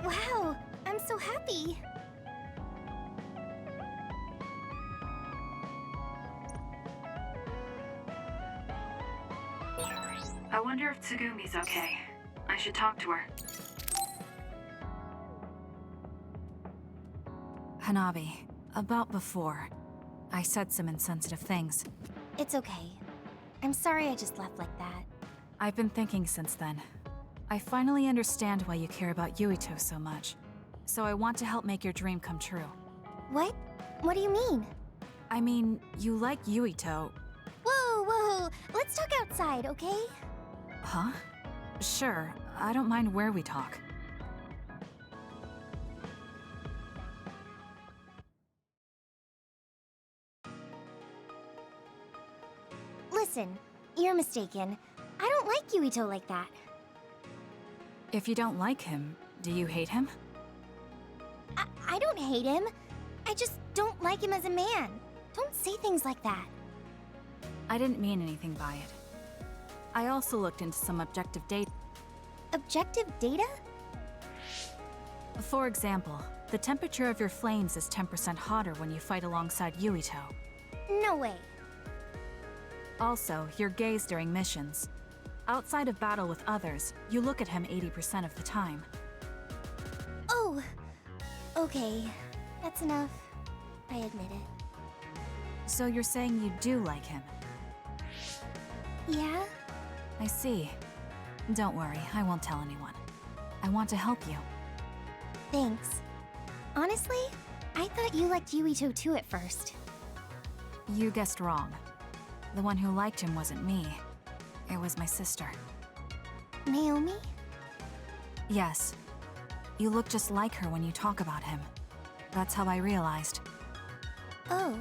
Wow, I'm so happy. I wonder if Tsugumi's okay. I should talk to her. Hanabi, about before, I said some insensitive things. It's okay. I'm sorry I just left like that. I've been thinking since then. I finally understand why you care about Yuito so much. So I want to help make your dream come true. What? What do you mean? I mean, you like Yuito. Whoa, whoa, let's talk outside, okay? Huh? Sure, I don't mind where we talk. Listen, you're mistaken. I don't like Yuito like that. If you don't like him, do you hate him? I don't hate him. I just don't like him as a man. Don't say things like that. I didn't mean anything by it. I also looked into some objective data. Objective data? For example, the temperature of your flames is 10% hotter when you fight alongside Yuito. No way. Also, your gaze during missions. Outside of battle with others, you look at him 80% of the time. Oh, okay. That's enough. I admit it. So you're saying you do like him? Yeah? I see. Don't worry, I won't tell anyone. I want to help you. Thanks. Honestly, I thought you liked Yuito too at first. You guessed wrong. The one who liked him wasn't me. It was my sister. Naomi? Yes. You look just like her when you talk about him. That's how I realized. Oh.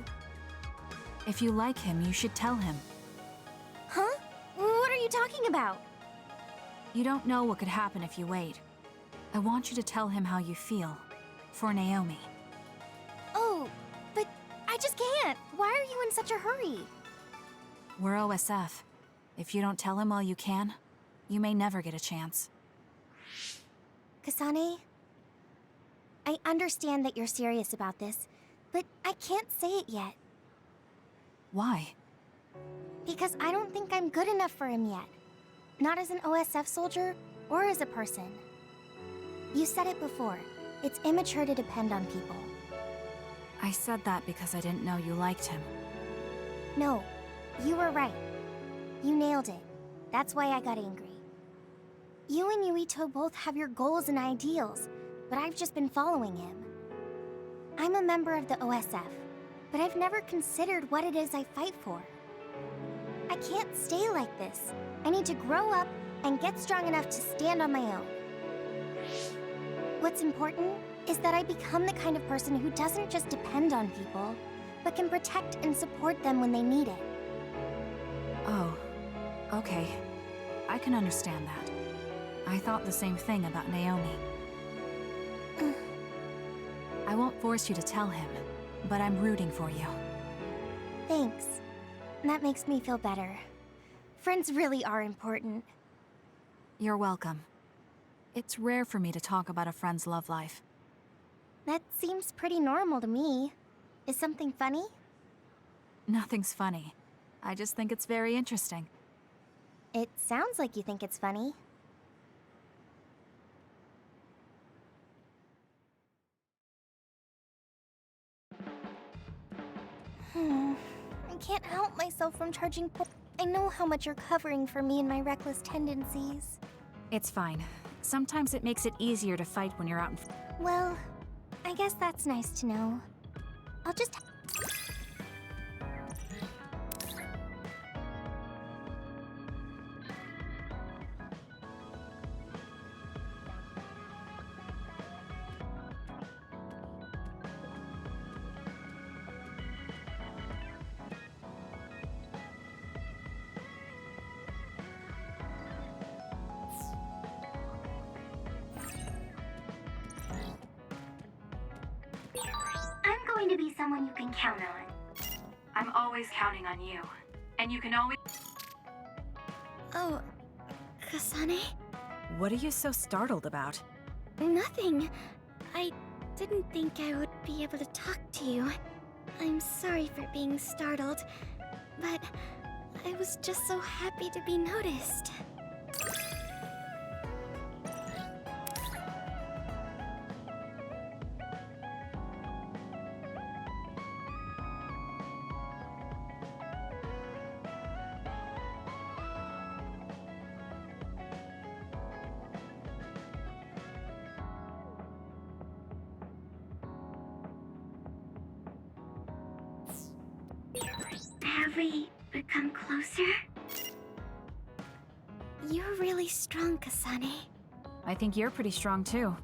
If you like him, you should tell him. Huh? What are you talking about? You don't know what could happen if you wait. I want you to tell him how you feel. For Naomi. Oh, but I just can't. Why are you in such a hurry? We're OSF. If you don't tell him while you can, you may never get a chance. Kasane, I understand that you're serious about this, but I can't say it yet. Why? Because I don't think I'm good enough for him yet. Not as an OSF soldier, or as a person. You said it before. It's immature to depend on people. I said that because I didn't know you liked him. No, you were right. You nailed it. That's why I got angry. You and Yuito both have your goals and ideals, but I've just been following him. I'm a member of the OSF, but I've never considered what it is I fight for. I can't stay like this. I need to grow up and get strong enough to stand on my own. What's important is that I become the kind of person who doesn't just depend on people, but can protect and support them when they need it. Oh, okay. I can understand that. I thought the same thing about Naomi. I won't force you to tell him, but I'm rooting for you. Thanks. That makes me feel better. Friends really are important. You're welcome. It's rare for me to talk about a friend's love life. That seems pretty normal to me. Is something funny? Nothing's funny. I just think it's very interesting. It sounds like you think it's funny. I can't help myself from charging I know how much you're covering for me and my reckless tendencies. It's fine. Sometimes it makes it easier to fight when you're out in... Well, I guess that's nice to know. I'll just... to be someone you can count on. I'm always counting on you. And you can always... Oh, Kasane? What are you so startled about? Nothing. I didn't think I would be able to talk to you. I'm sorry for being startled, but I was just so happy to be noticed. Have we become closer? You're really strong, Kasane. I think you're pretty strong too.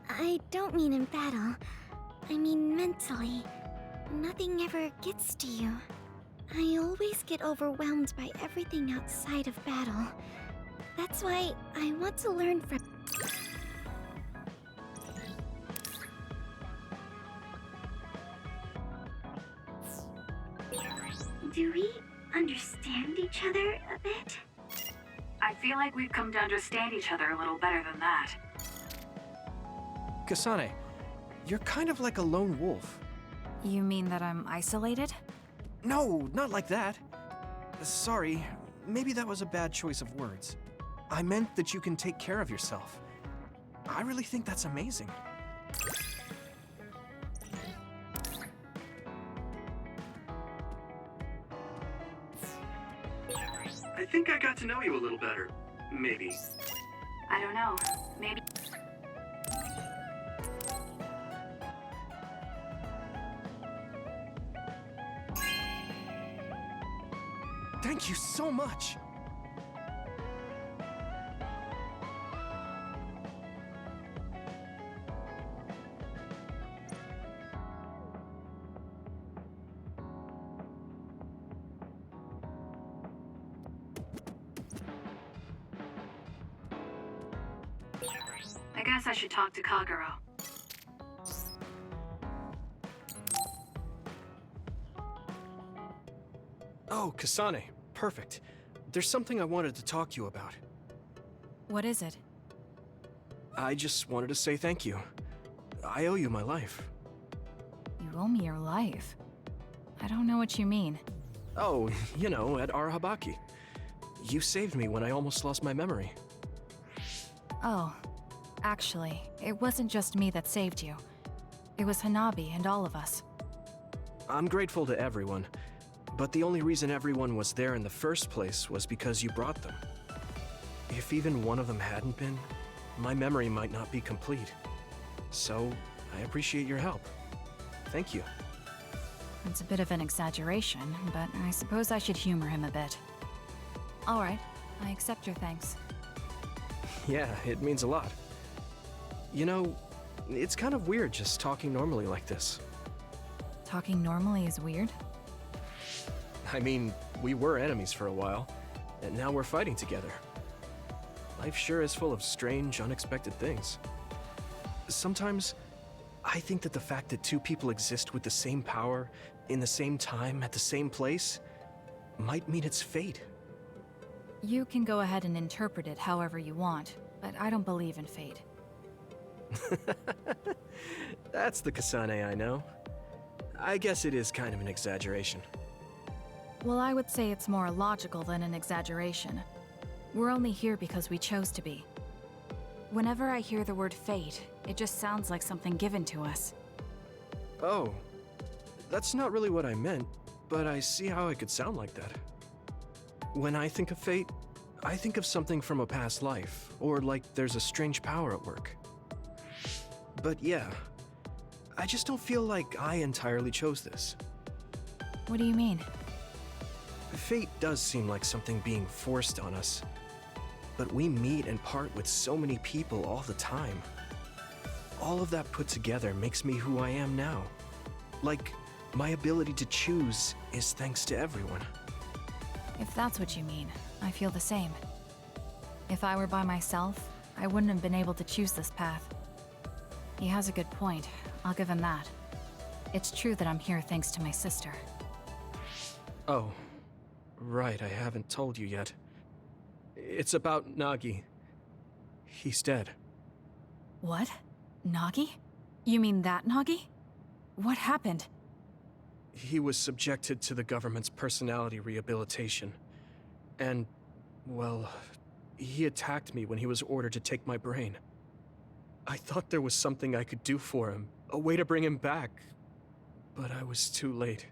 I don't mean in battle. I mean mentally. Nothing ever gets to you. I always get overwhelmed by everything outside of battle. That's why I want to learn from... Do we understand each other a bit? I feel like we've come to understand each other a little better than that. Kasane, you're kind of like a lone wolf. You mean that I'm isolated? No, not like that. Sorry, maybe that was a bad choice of words. I meant that you can take care of yourself. I really think that's amazing. I think I got to know you a little better. Maybe. I don't know. Maybe... Thank you so much. I guess I should talk to Kagero. Oh, Kasane, perfect. There's something I wanted to talk to you about. What is it? I just wanted to say thank you. I owe you my life. You owe me your life. I don't know what you mean. Oh, you know, at Arahabaki. You saved me when I almost lost my memory. Oh, actually, it wasn't just me that saved you. It was Hanabi and all of us. I'm grateful to everyone, but the only reason everyone was there in the first place was because you brought them. If even one of them hadn't been, my memory might not be complete. So, I appreciate your help. Thank you. It's a bit of an exaggeration, but I suppose I should humor him a bit. All right, I accept your thanks. Yeah, it means a lot. You know, it's kind of weird just talking normally like this. Talking normally is weird? I mean, we were enemies for a while, and now we're fighting together. Life sure is full of strange, unexpected things. Sometimes, I think that the fact that two people exist with the same power, in the same time, at the same place, might mean it's fate. You can go ahead and interpret it however you want, but I don't believe in fate. That's the Kasane I know. I guess it is kind of an exaggeration. Well, I would say it's more logical than an exaggeration. We're only here because we chose to be. Whenever I hear the word fate, it just sounds like something given to us. Oh, that's not really what I meant, but I see how it could sound like that. When I think of fate, I think of something from a past life, or like there's a strange power at work. But yeah, I just don't feel like I entirely chose this. What do you mean? Fate does seem like something being forced on us, but we meet and part with so many people all the time. All of that put together makes me who I am now. Like, my ability to choose is thanks to everyone. If that's what you mean, I feel the same. If I were by myself, I wouldn't have been able to choose this path. He has a good point, I'll give him that. It's true that I'm here thanks to my sister. Oh, right, I haven't told you yet. It's about Nagi. He's dead. What? Nagi? You mean that Nagi? What happened? He was subjected to the government's personality rehabilitation. And, well, he attacked me when he was ordered to take my brain. I thought there was something I could do for him, a way to bring him back. But I was too late.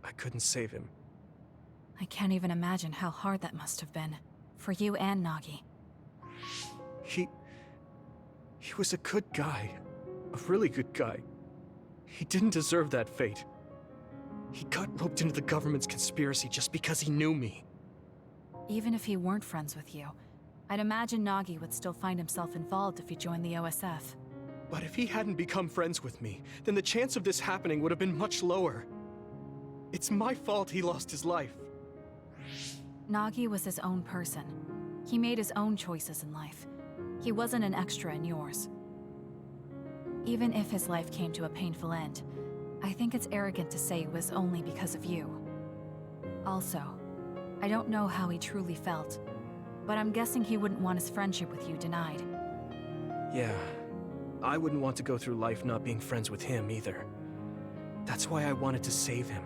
I couldn't save him. I can't even imagine how hard that must have been. For you and Nagi. He was a good guy. A really good guy. He didn't deserve that fate. He got roped into the government's conspiracy just because he knew me. Even if he weren't friends with you, I'd imagine Nagi would still find himself involved if he joined the OSF. But if he hadn't become friends with me, then the chance of this happening would have been much lower. It's my fault he lost his life. Nagi was his own person. He made his own choices in life. He wasn't an extra in yours. Even if his life came to a painful end, I think it's arrogant to say it was only because of you. Also, I don't know how he truly felt, but I'm guessing he wouldn't want his friendship with you denied. Yeah, I wouldn't want to go through life not being friends with him either. That's why I wanted to save him.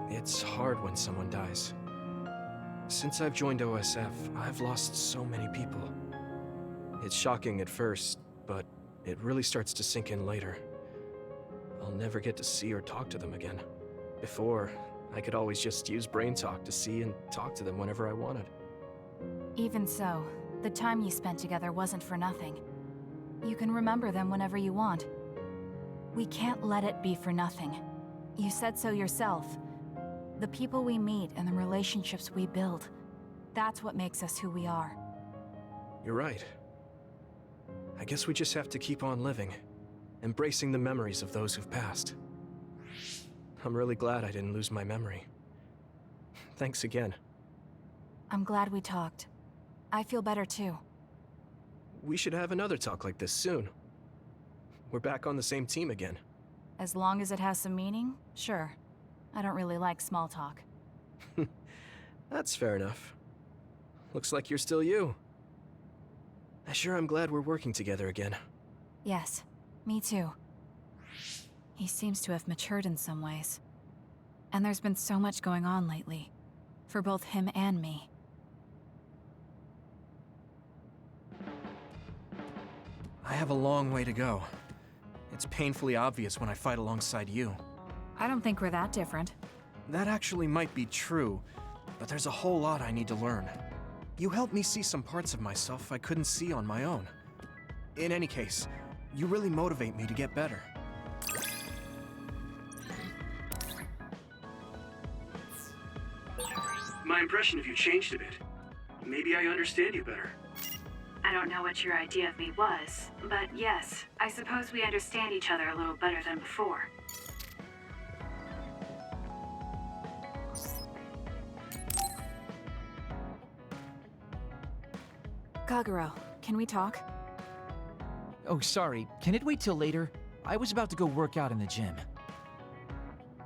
It's hard when someone dies. Since I've joined OSF, I've lost so many people. It's shocking at first, but it really starts to sink in later. I'll never get to see or talk to them again. Before, I could always just use brain talk to see and talk to them whenever I wanted. Even so, the time you spent together wasn't for nothing. You can remember them whenever you want. We can't let it be for nothing. You said so yourself. The people we meet and the relationships we build, that's what makes us who we are. You're right. I guess we just have to keep on living, embracing the memories of those who've passed. I'm really glad I didn't lose my memory. Thanks again. I'm glad we talked. I feel better too. We should have another talk like this soon. We're back on the same team again. As long as it has some meaning, sure. I don't really like small talk. That's fair enough. Looks like you're still you. I sure am glad we're working together again. Yes, me too. He seems to have matured in some ways. And there's been so much going on lately. For both him and me. I have a long way to go. It's painfully obvious when I fight alongside you. I don't think we're that different. That actually might be true, but there's a whole lot I need to learn. You helped me see some parts of myself I couldn't see on my own. In any case, you really motivate me to get better. My impression of you changed a bit. Maybe I understand you better. I don't know what your idea of me was, but yes, I suppose we understand each other a little better than before. Kagero, can we talk? Oh, sorry. Can it wait till later? I was about to go work out in the gym.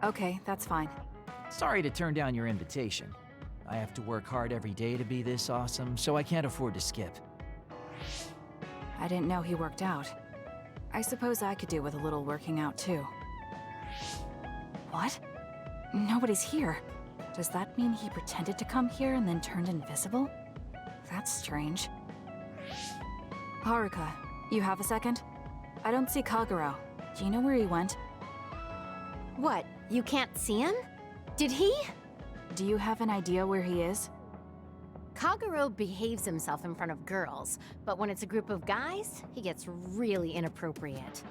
Okay, that's fine. Sorry to turn down your invitation. I have to work hard every day to be this awesome, so I can't afford to skip. I didn't know he worked out. I suppose I could do with a little working out too. What? Nobody's here. Does that mean he pretended to come here and then turned invisible? That's strange. Haruka, you have a second? I don't see Kagero. Do you know where he went? What? You can't see him? Did he? Do you have an idea where he is? Kagero behaves himself in front of girls, but when it's a group of guys, he gets really inappropriate.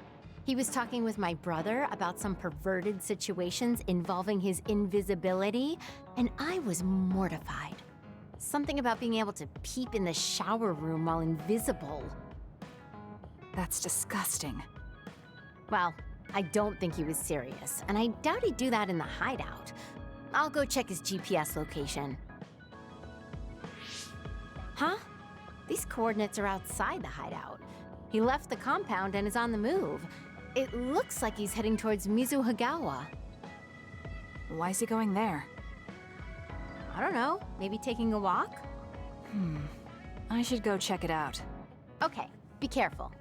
He was talking with my brother about some perverted situations involving his invisibility, and I was mortified. Something about being able to peep in the shower room while invisible. That's disgusting. Well, I don't think he was serious, and I doubt he'd do that in the hideout. I'll go check his GPS location. Huh? These coordinates are outside the hideout. He left the compound and is on the move. It looks like he's heading towards Mizuhagawa. Why is he going there? I don't know, maybe taking a walk? I should go check it out. Okay, be careful.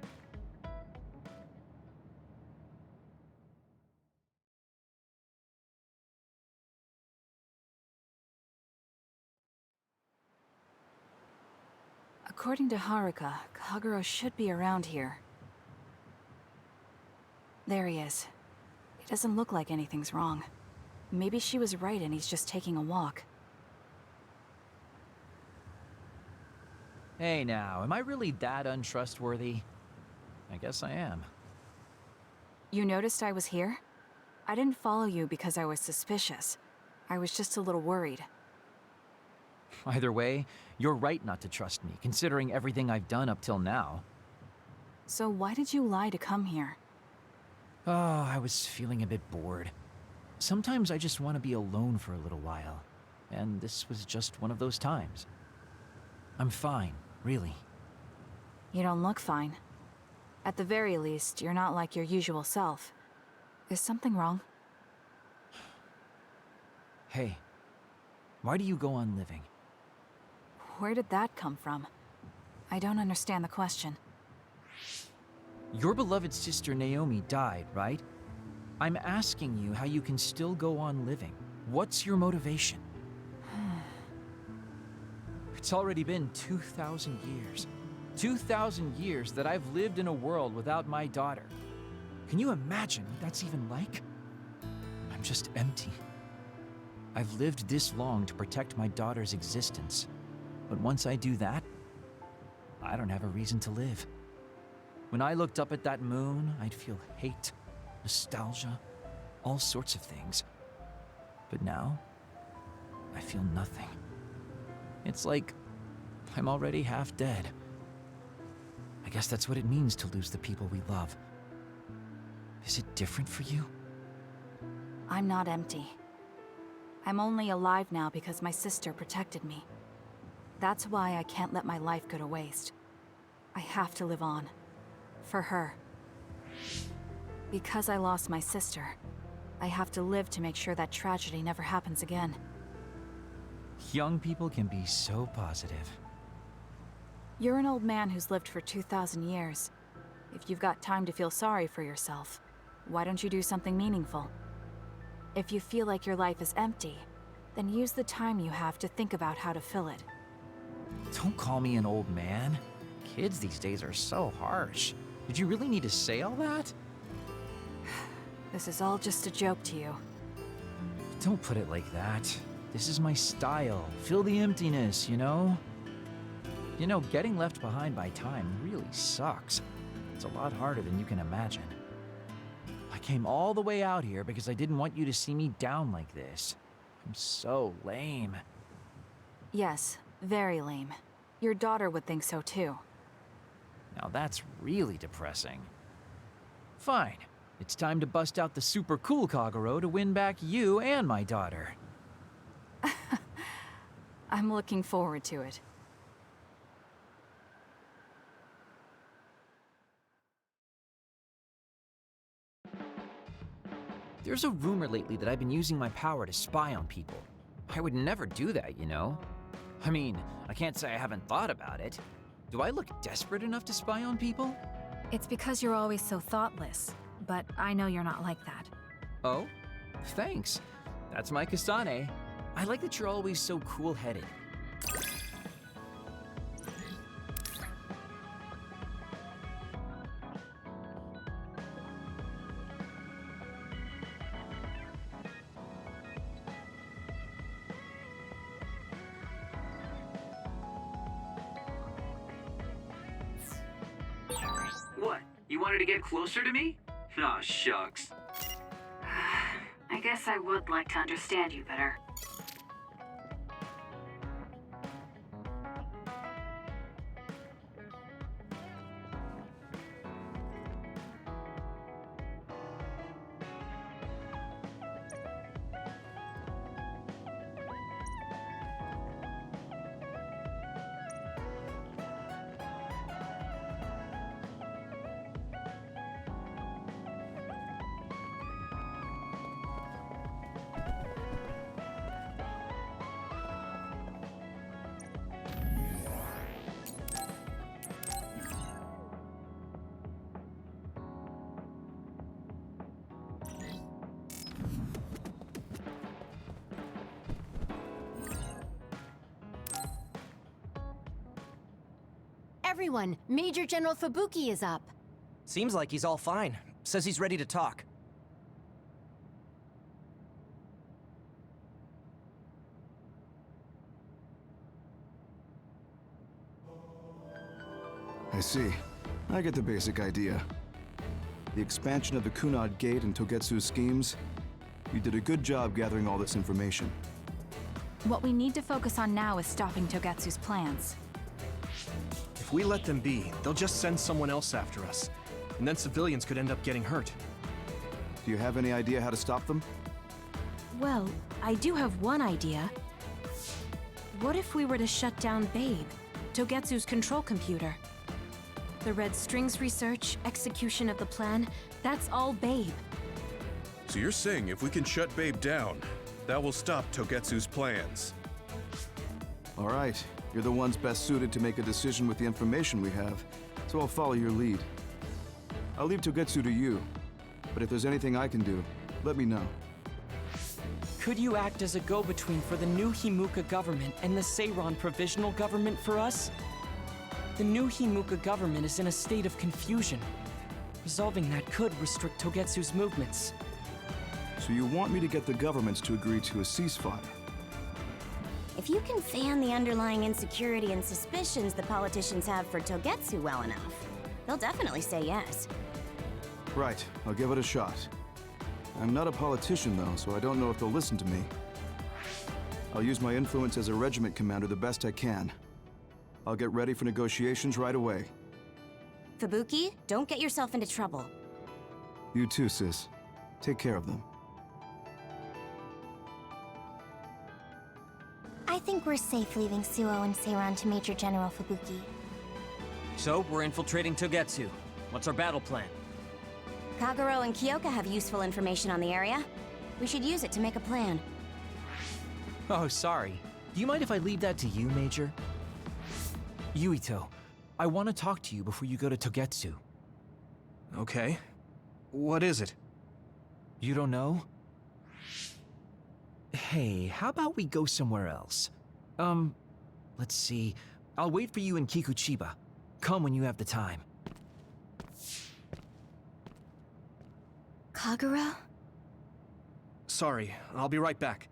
According to Haruka, Kagero should be around here. There he is. It doesn't look like anything's wrong. Maybe she was right and he's just taking a walk. Hey now, am I really that untrustworthy? I guess I am. You noticed I was here? I didn't follow you because I was suspicious. I was just a little worried. Either way, you're right not to trust me, considering everything I've done up till now. So why did you lie to come here? Oh, I was feeling a bit bored. Sometimes I just want to be alone for a little while, and this was just one of those times. I'm fine, really. You don't look fine. At the very least, you're not like your usual self. Is something wrong? Hey, why do you go on living? Where did that come from? I don't understand the question. Your beloved sister Naomi died, right? I'm asking you how you can still go on living. What's your motivation? It's already been 2,000 years. 2,000 years that I've lived in a world without my daughter. Can you imagine what that's even like? I'm just empty. I've lived this long to protect my daughter's existence. But once I do that, I don't have a reason to live. When I looked up at that moon, I'd feel hate, nostalgia, all sorts of things. But now, I feel nothing. It's like I'm already half dead. I guess that's what it means to lose the people we love. Is it different for you? I'm not empty. I'm only alive now because my sister protected me. That's why I can't let my life go to waste. I have to live on. For her. Because I lost my sister, I have to live to make sure that tragedy never happens again. Young people can be so positive. You're an old man who's lived for 2,000 years. If you've got time to feel sorry for yourself, why don't you do something meaningful? If you feel like your life is empty, then use the time you have to think about how to fill it. Don't call me an old man. Kids these days are so harsh. Did you really need to say all that? This is all just a joke to you. Don't put it like that. This is my style. Fill the emptiness, you know? You know, getting left behind by time really sucks. It's a lot harder than you can imagine. I came all the way out here because I didn't want you to see me down like this. I'm so lame. Yes, very lame. Your daughter would think so too. Now that's really depressing. Fine. It's time to bust out the super cool Kagero to win back you and my daughter. I'm looking forward to it. There's a rumor lately that I've been using my power to spy on people. I would never do that, you know? I mean, I can't say I haven't thought about it. Do I look desperate enough to spy on people? It's because you're always so thoughtless, but I know you're not like that. Oh? Thanks. That's my Kasane. I like that you're always so cool-headed. What? You wanted to get closer to me? Aw, shucks. I guess I would like to understand you better. everyone, Major General Fubuki is up. Seems like he's all fine. Says he's ready to talk. I see. I get the basic idea. The expansion of the Kunad Gate and Togetsu's schemes. You did a good job gathering all this information. What we need to focus on now is stopping Togetsu's plans. If we let them be, they'll just send someone else after us. And then civilians could end up getting hurt. Do you have any idea how to stop them? Well, I do have one idea. What if we were to shut down Babe, Togetsu's control computer? The Red Strings research, execution of the plan, that's all Babe. So you're saying if we can shut Babe down, that will stop Togetsu's plans? All right. You're the ones best suited to make a decision with the information we have, so I'll follow your lead. I'll leave Togetsu to you, but if there's anything I can do, let me know. Could you act as a go-between for the new Himuka government and the Seiron provisional government for us? The new Himuka government is in a state of confusion. Resolving that could restrict Togetsu's movements. So you want me to get the governments to agree to a ceasefire? If you can fan the underlying insecurity and suspicions the politicians have for Togetsu well enough, they'll definitely say yes. Right, I'll give it a shot. I'm not a politician though, so I don't know if they'll listen to me. I'll use my influence as a regiment commander the best I can. I'll get ready for negotiations right away. Fubuki, don't get yourself into trouble. You too, sis. Take care of them. I think we're safe leaving Suo and Seiron to Major General Fubuki. So, we're infiltrating Togetsu. What's our battle plan? Kagero and Kyoka have useful information on the area. We should use it to make a plan. Oh, sorry. Do you mind if I leave that to you, Major? Yuito, I want to talk to you before you go to Togetsu. Okay. What is it? You don't know? Hey, how about we go somewhere else? Let's see. I'll wait for you in Kikuchiba. Come when you have the time. Kagero? Sorry, I'll be right back.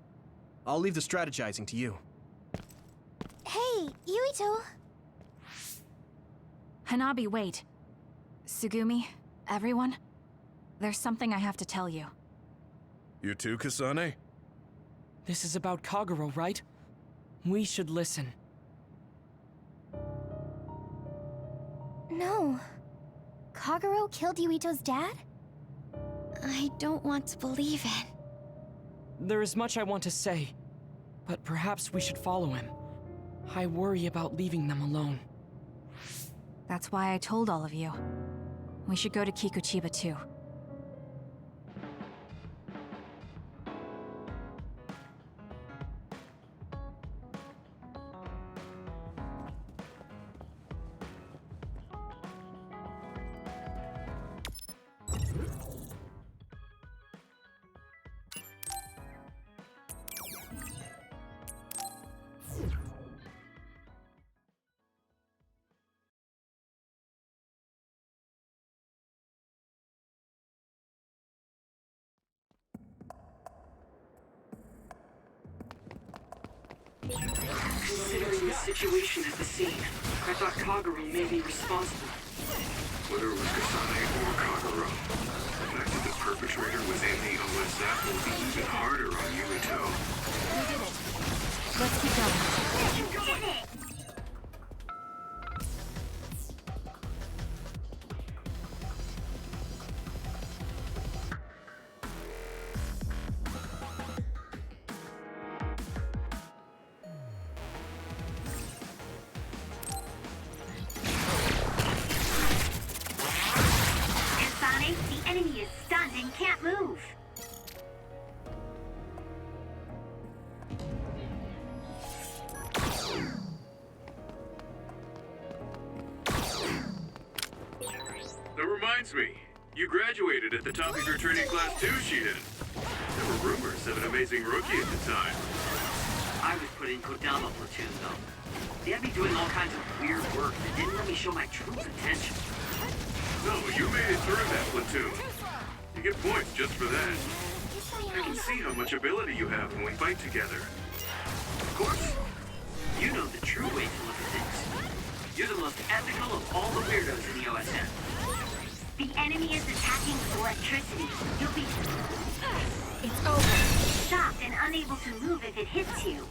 I'll leave the strategizing to you. Hey, Yuito! Hanabi, wait. Sugumi, everyone, there's something I have to tell you. You too, Kasane? This is about Kagero, right? We should listen. No. Kagero killed Yuito's dad? I don't want to believe it. There is much I want to say, but perhaps we should follow him. I worry about leaving them alone. That's why I told all of you. We should go to Kikuchiba too. Considering the situation at the scene, I thought Kagero may be responsible. Whether it was Kasane or Kagero, the fact that the perpetrator was in the OSF will be even harder on Yuito. We did it. Let's keep going. You did it! The enemy is stunned and can't move. That reminds me, you graduated at the top of your training class too, Shiden. There were rumors of an amazing rookie at the time. I I was put in Kodama platoon, though. They had me doing all kinds of weird work that didn't let me show my true potential. No, you made it through that platoon. You get points just for that. I can see how much ability you have when we fight together. Of course. You know the true way to look at things. You're the most ethical of all the weirdos in the OSM. The enemy is attacking with electricity. You'll be... It's over. Shocked and unable to move if it hits you.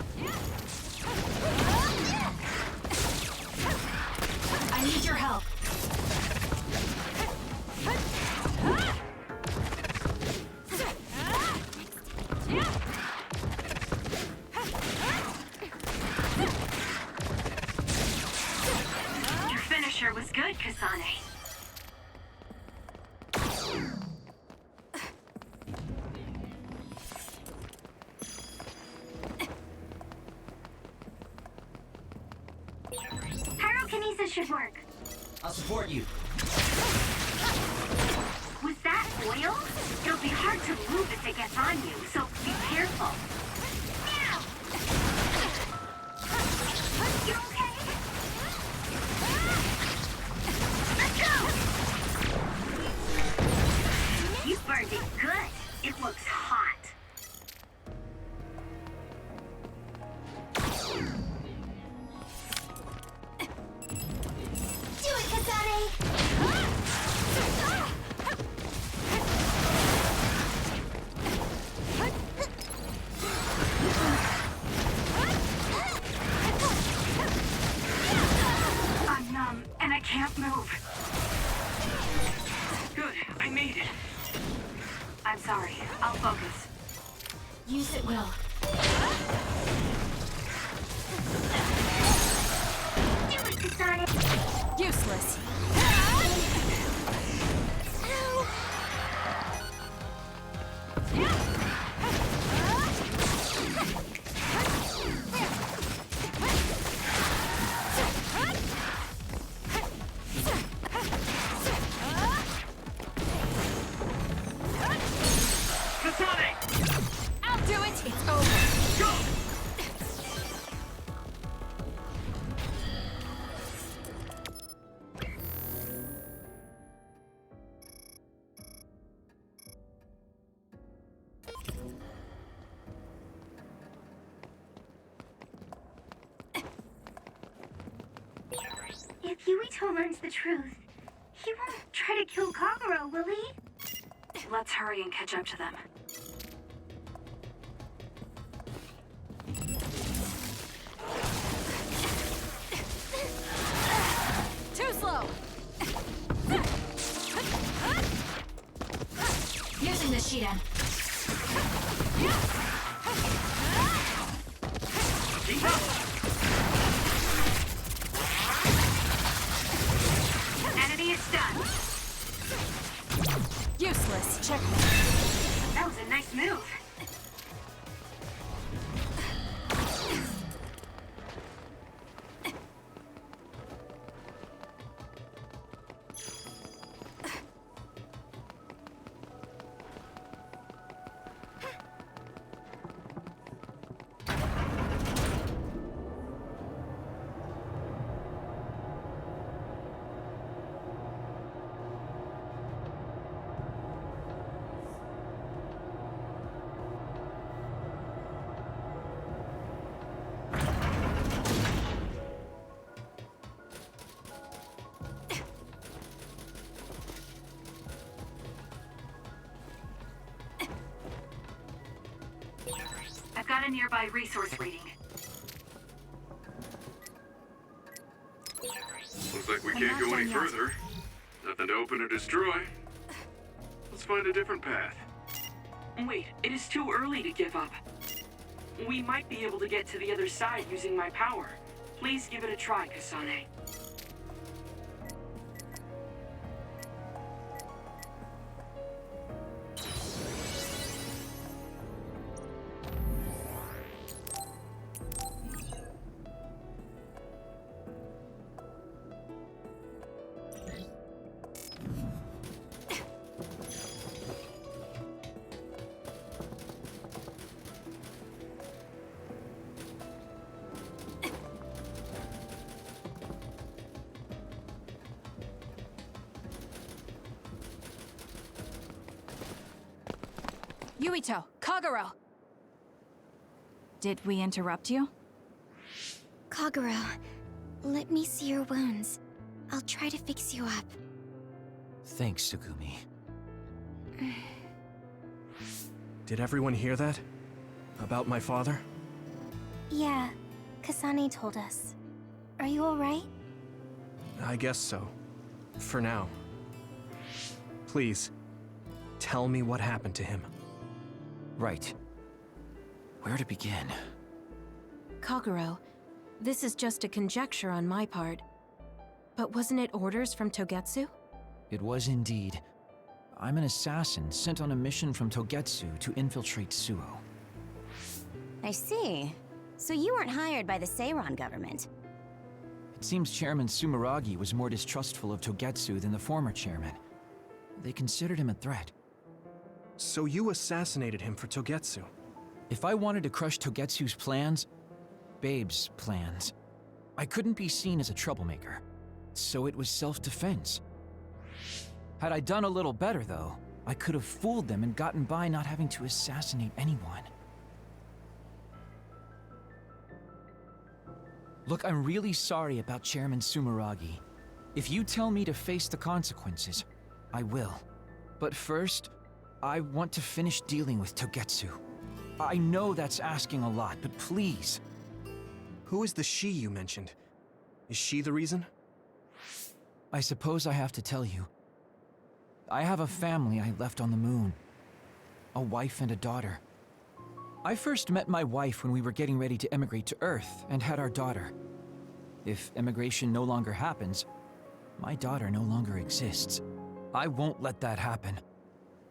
I need your help. Your finisher was good, Kasane. Pyrokinesis should work. I'll support you. Was that oil? It'll be hard to move if it gets on you, so be careful. You okay? Let's go! You burned it good. It looks hot. Do it, Kasane! I'm numb, and I can't move. Good, I made it. I'm sorry. I'll focus. Use it, Will. Do it, Kasane! Useless. Kasane! I'll do it. It's over. Go! If Yuito learns the truth, he won't try to kill Kagero, will he? Let's hurry and catch up to them. Too slow. Using the Shiden. Keep up! Enemy is stunned. Useless. Checkmate. That was a nice move. I've got a nearby resource reading. Looks like we can't go any further. Nothing to open or destroy. Let's find a different path. Wait, it is too early to give up. We might be able to get to the other side using my power. Please give it a try, Kasane. Yuito, Kagero! Did we interrupt you? Kagero, let me see your wounds. I'll try to fix you up. Thanks, Tsugumi. Did everyone hear that? About my father? Yeah, Kasane told us. Are you alright? I guess so. For now. Please, tell me what happened to him. Right. Where to begin? Kagero, this is just a conjecture on my part. But wasn't it orders from Togetsu? It was indeed. I'm an assassin sent on a mission from Togetsu to infiltrate Suo. I see. So you weren't hired by the Seiron government. It seems Chairman Sumeragi was more distrustful of Togetsu than the former chairman. They considered him a threat. So you assassinated him for Togetsu? If I wanted to crush Togetsu's plans, Babe's plans, I couldn't be seen as a troublemaker. So it was self-defense. Had I done a little better, though, I could have fooled them and gotten by not having to assassinate anyone. Look, I'm really sorry about Chairman Sumeragi. If you tell me to face the consequences, I will. But first, I want to finish dealing with Togetsu. I know that's asking a lot, but please. Who is the she you mentioned? Is she the reason? I suppose I have to tell you. I have a family I left on the moon. A wife and a daughter. I first met my wife when we were getting ready to emigrate to Earth and had our daughter. If emigration no longer happens, my daughter no longer exists. I won't let that happen.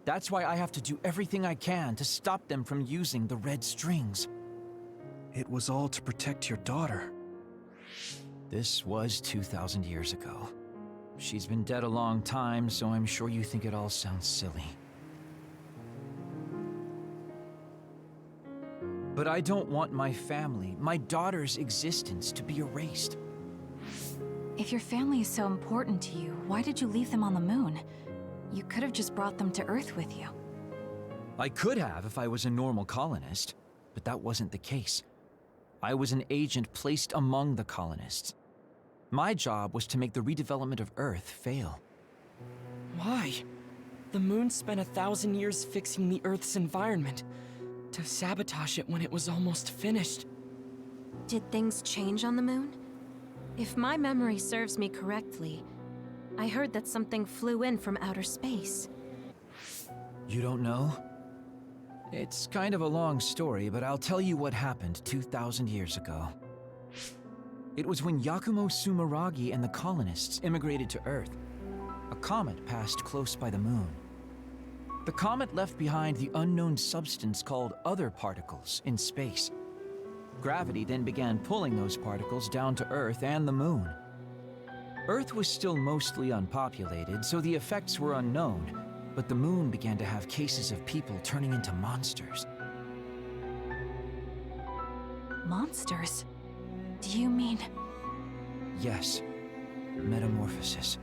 That's why I have to do everything I can to stop them from using the red strings. It was all to protect your daughter. This was 2,000 years ago. She's been dead a long time, so I'm sure you think it all sounds silly. But I don't want my family, my daughter's existence, to be erased. If your family is so important to you, why did you leave them on the moon? You could have just brought them to Earth with you. I could have if I was a normal colonist, but that wasn't the case. I was an agent placed among the colonists. My job was to make the redevelopment of Earth fail. Why? The moon spent 1,000 years fixing the Earth's environment. To sabotage it when it was almost finished. Did things change on the moon? If my memory serves me correctly, I heard that something flew in from outer space. You don't know? It's kind of a long story, but I'll tell you what happened 2,000 years ago. It was when Yakumo Sumeragi and the colonists immigrated to Earth. A comet passed close by the moon. The comet left behind the unknown substance called other particles in space. Gravity then began pulling those particles down to Earth and the moon. Earth was still mostly unpopulated, so the effects were unknown, but the moon began to have cases of people turning into monsters. Monsters? Do you mean... Yes, metamorphosis.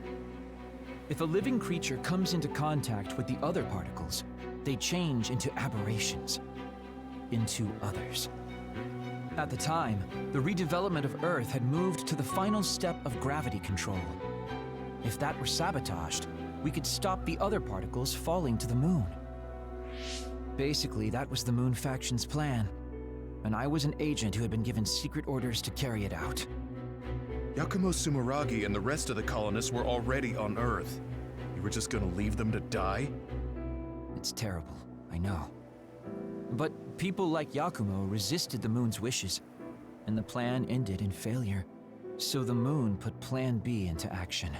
If a living creature comes into contact with the other particles, they change into aberrations, into others. At the time, the redevelopment of Earth had moved to the final step of gravity control. If that were sabotaged, we could stop the other particles falling to the moon. Basically, that was the Moon Faction's plan, and I was an agent who had been given secret orders to carry it out. Yakumo Sumeragi and the rest of the colonists were already on Earth. You were just gonna leave them to die? It's terrible, I know. But people like Yakumo resisted the moon's wishes, and the plan ended in failure. So the moon put Plan B into action.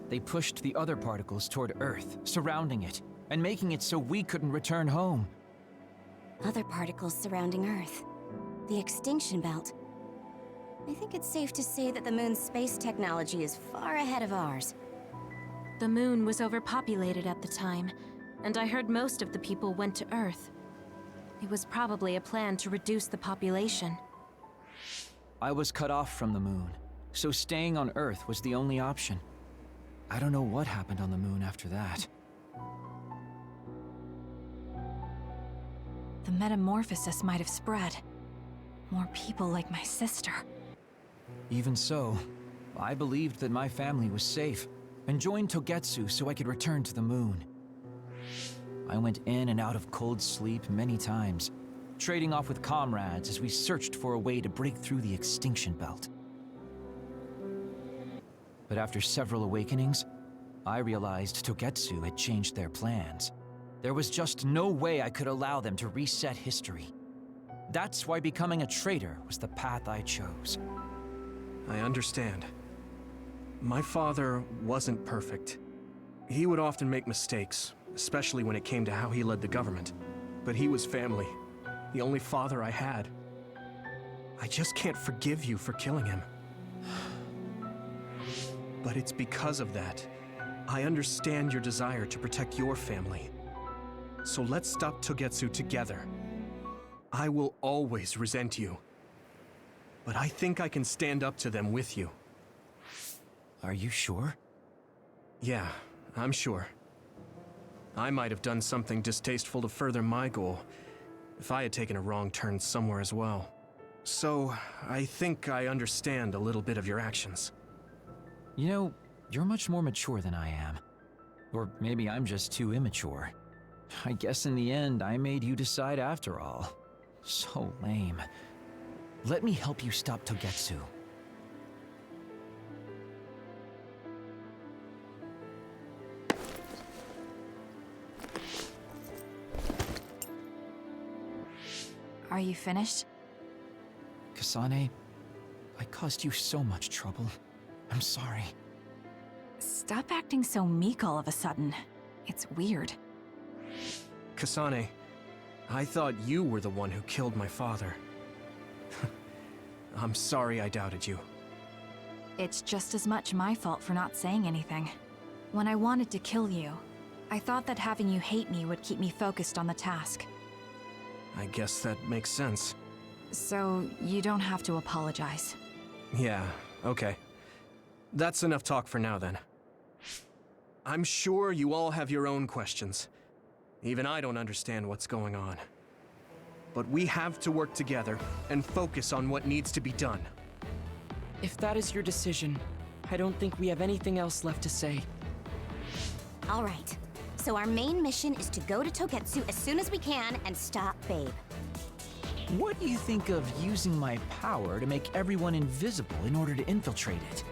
They pushed the other particles toward Earth, surrounding it, and making it so we couldn't return home. Other particles surrounding Earth. The extinction belt. I think it's safe to say that the moon's space technology is far ahead of ours. The moon was overpopulated at the time, and I heard most of the people went to Earth. It was probably a plan to reduce the population. I was cut off from the moon, so staying on Earth was the only option. I don't know what happened on the moon after that. the metamorphosis might have spread. More people like my sister. Even so, I believed that my family was safe, and joined Togetsu so I could return to the moon. I went in and out of cold sleep many times, trading off with comrades as we searched for a way to break through the extinction belt. But after several awakenings, I realized Togetsu had changed their plans. There was just no way I could allow them to reset history. That's why becoming a traitor was the path I chose. I understand. My father wasn't perfect. He would often make mistakes, especially when it came to how he led the government. But he was family, the only father I had. I just can't forgive you for killing him. But it's because of that. I understand your desire to protect your family. So let's stop Togetsu together. I will always resent you. But I think I can stand up to them with you. Are you sure? Yeah, I'm sure. I might have done something distasteful to further my goal, if I had taken a wrong turn somewhere as well. So, I think I understand a little bit of your actions. You know, you're much more mature than I am. Or maybe I'm just too immature. I guess in the end, I made you decide after all. So lame. Let me help you stop Togetsu. Are you finished? Kasane, I caused you so much trouble. I'm sorry. Stop acting so meek all of a sudden. It's weird. Kasane, I thought you were the one who killed my father. I'm sorry I doubted you. It's just as much my fault for not saying anything. When I wanted to kill you, I thought that having you hate me would keep me focused on the task. I guess that makes sense. So, you don't have to apologize. Yeah, okay. That's enough talk for now then. I'm sure you all have your own questions. Even I don't understand what's going on. But we have to work together and focus on what needs to be done. If that is your decision, I don't think we have anything else left to say. All right. So our main mission is to go to Togetsu as soon as we can and stop Babe. What do you think of using my power to make everyone invisible in order to infiltrate it?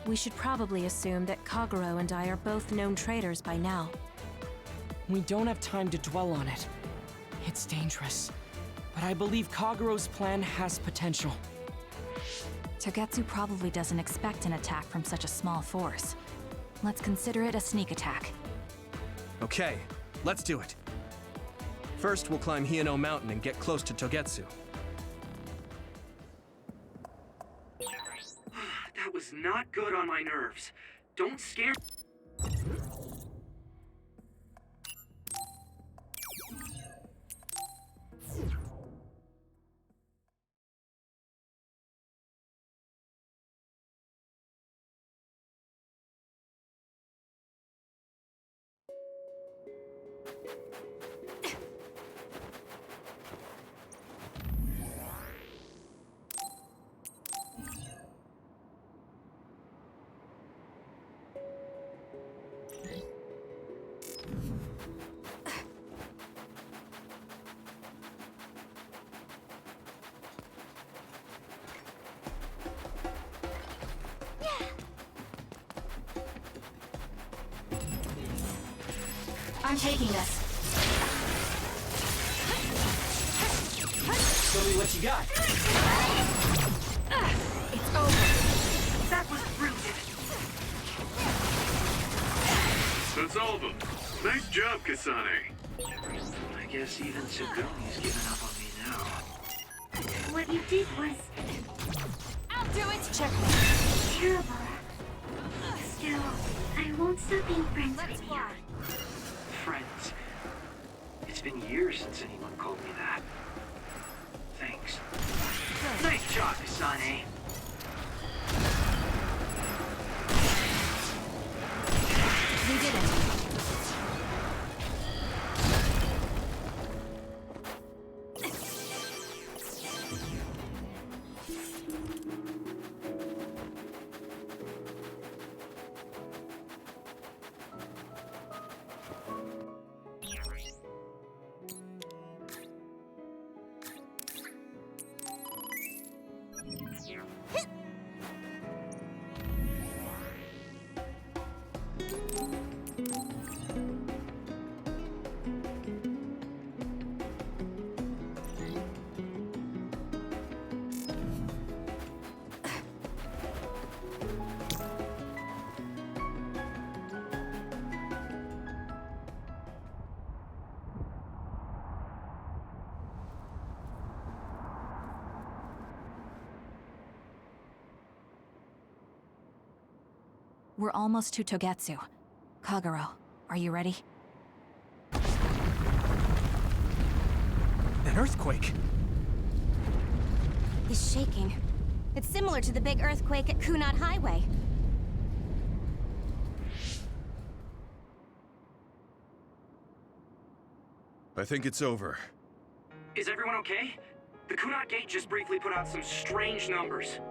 We should probably assume that Kagero and I are both known traitors by now. We don't have time to dwell on it. It's dangerous. But I believe Kagero's plan has potential. Togetsu probably doesn't expect an attack from such a small force. Let's consider it a sneak attack. Okay, let's do it. First, we'll climb Hiyano Mountain and get close to Togetsu. That was not good on my nerves. Don't scare... I'm taking this. Show me what you got. It's over. That was brilliant. That's all of them. Nice job, Kasane. I guess even Tsugumi's given up on me now. What you did was I'll do it. Check. terrible. Still, I won't stop being friends with you. Friends. It's been years since anyone called me that. Thanks. Nice job, Kasane. We did it. We're almost to Togetsu. Kagero, are you ready? An earthquake? It's shaking. It's similar to the big earthquake at Kunad Highway. I think it's over. Is everyone okay? The Kunad Gate just briefly put out some strange numbers.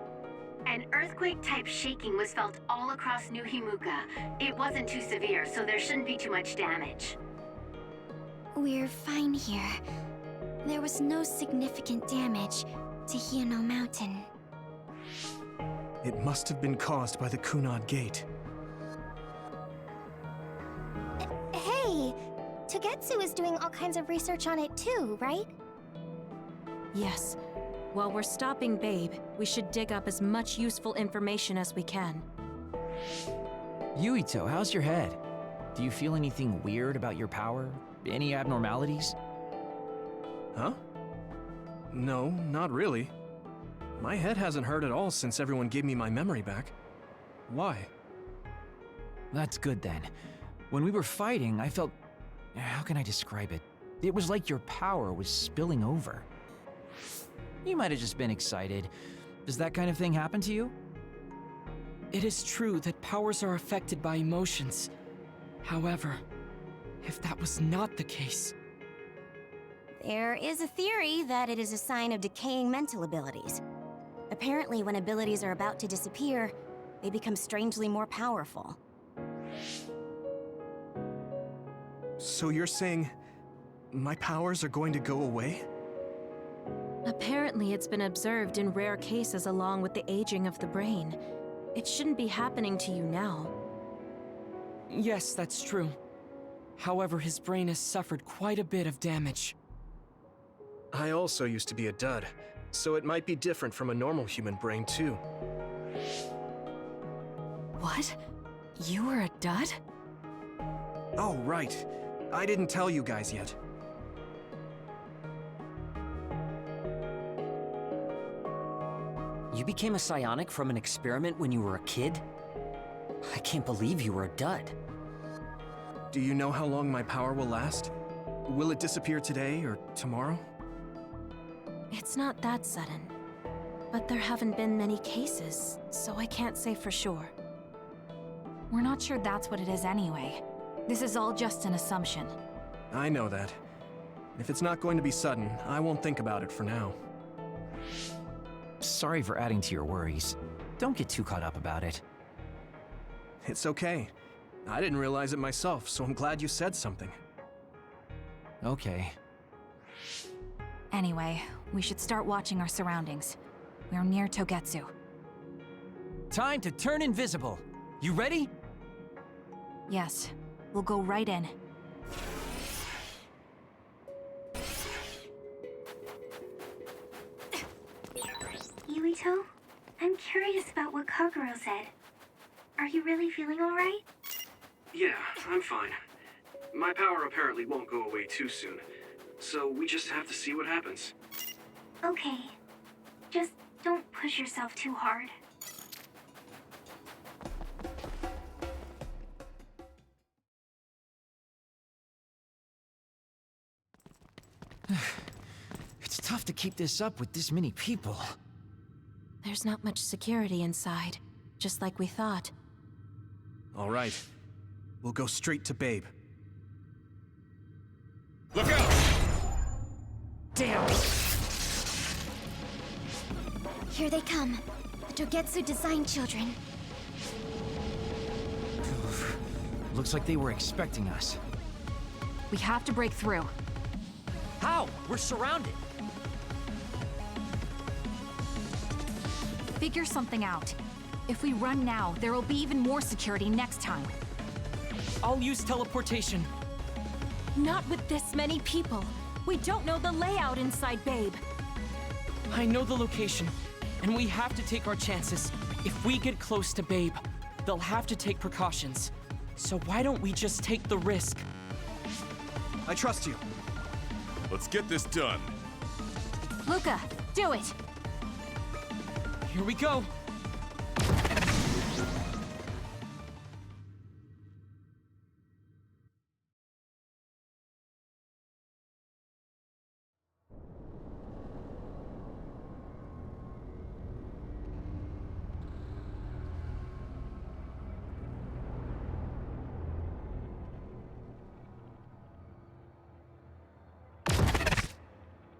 An earthquake-type shaking was felt all across New Himuka. It wasn't too severe, so there shouldn't be too much damage. We're fine here. There was no significant damage to Hino Mountain. It must have been caused by the Kunad Gate. Hey! Togetsu is doing all kinds of research on it too, right? Yes. While we're stopping Babe, we should dig up as much useful information as we can. Yuito, how's your head? Do you feel anything weird about your power? Any abnormalities? Huh? No, not really. My head hasn't hurt at all since everyone gave me my memory back. Why? That's good then. When we were fighting, I felt... How can I describe it? It was like your power was spilling over. You might have just been excited. Does that kind of thing happen to you? It is true that powers are affected by emotions. However, if that was not the case... There is a theory that it is a sign of decaying mental abilities. Apparently, when abilities are about to disappear, they become strangely more powerful. So you're saying my powers are going to go away? Apparently, it's been observed in rare cases along with the aging of the brain. It shouldn't be happening to you now. Yes, that's true. However, his brain has suffered quite a bit of damage. I also used to be a dud, so it might be different from a normal human brain too. What? You were a dud? Oh, right. I didn't tell you guys yet. You became a psionic from an experiment when you were a kid? I can't believe you were a dud. Do you know how long my power will last? Will it disappear today or tomorrow? It's not that sudden. But there haven't been many cases, so I can't say for sure. We're not sure that's what it is anyway. This is all just an assumption. I know that. If it's not going to be sudden, I won't think about it for now. Sorry for adding to your worries. Don't get too caught up about it. It's okay. I didn't realize it myself, so I'm glad you said something. Okay. Anyway, we should start watching our surroundings. We're near Togetsu. Time to turn invisible. You ready? Yes. We'll go right in. Yuito, I'm curious about what Kagero said. Are you really feeling alright? Yeah, I'm fine. My power apparently won't go away too soon, so we just have to see what happens. Okay. Just don't push yourself too hard. It's tough to keep this up with this many people. There's not much security inside, just like we thought. All right. We'll go straight to Babe. Look out! Damn! Here they come. The Togetsu design children. Looks like they were expecting us. We have to break through. How? We're surrounded. Figure something out. If we run now, there will be even more security next time. I'll use teleportation. Not with this many people. We don't know the layout inside Babe. I know the location, and we have to take our chances. If we get close to Babe, they'll have to take precautions. So why don't we just take the risk? I trust you. Let's get this done. Luca, do it! Here we go.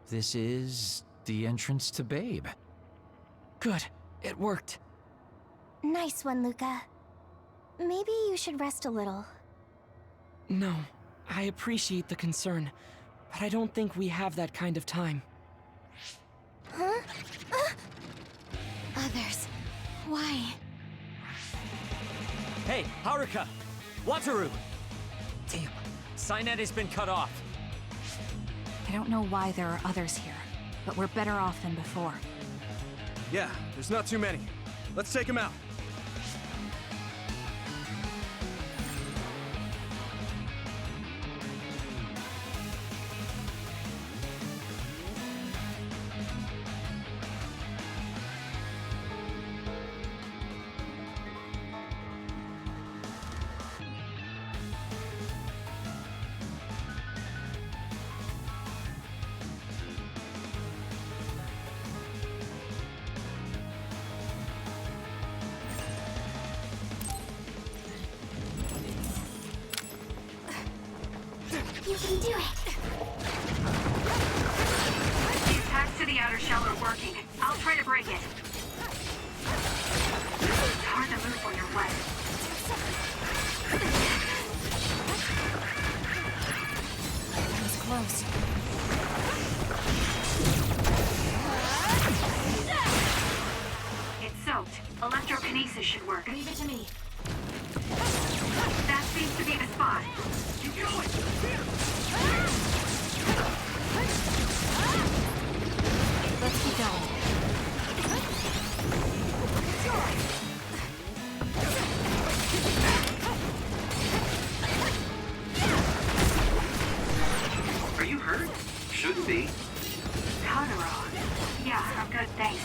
This is the entrance to Babe. Good. It worked. Nice one, Luca. Maybe you should rest a little. No, I appreciate the concern, but I don't think we have that kind of time. Huh? Others. Why? Hey, Haruka! Wataru! Damn, Cynet has been cut off. I don't know why there are others here, but we're better off than before. Yeah, there's not too many. Let's take them out. You can do it! The attacks to the outer shell are working. I'll try to break it. It's hard to move when you're wet. That was close. It's soaked. Electrokinesis should work. Leave it to me. That seems to be the spot. Keep going! Let's keep going. Are you hurt? Shouldn't be. Kagero. Yeah, I'm good, thanks.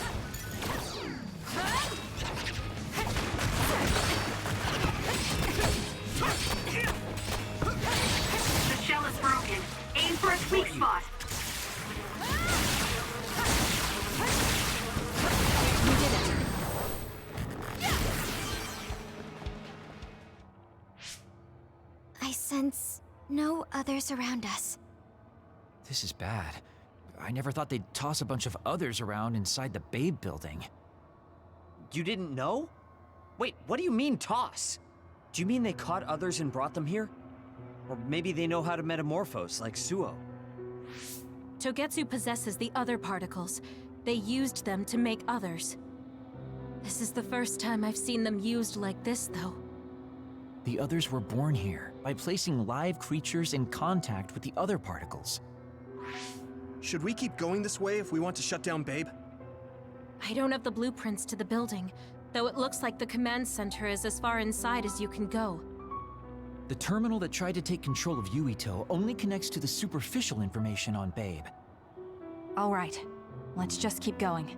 The shell is broken. Aim for its weak spot. We did it. I sense no others around us. This is bad. I never thought they'd toss a bunch of others around inside the Babe building. You didn't know? Wait, what do you mean toss? Do you mean they caught others and brought them here? Or maybe they know how to metamorphose, like Suo. Togetsu possesses the other particles. They used them to make others. This is the first time I've seen them used like this, though. The others were born here by placing live creatures in contact with the other particles. Should we keep going this way if we want to shut down Babe? I don't have the blueprints to the building, though it looks like the command center is as far inside as you can go. The terminal that tried to take control of Yuito only connects to the superficial information on Babe. All right. Let's just keep going.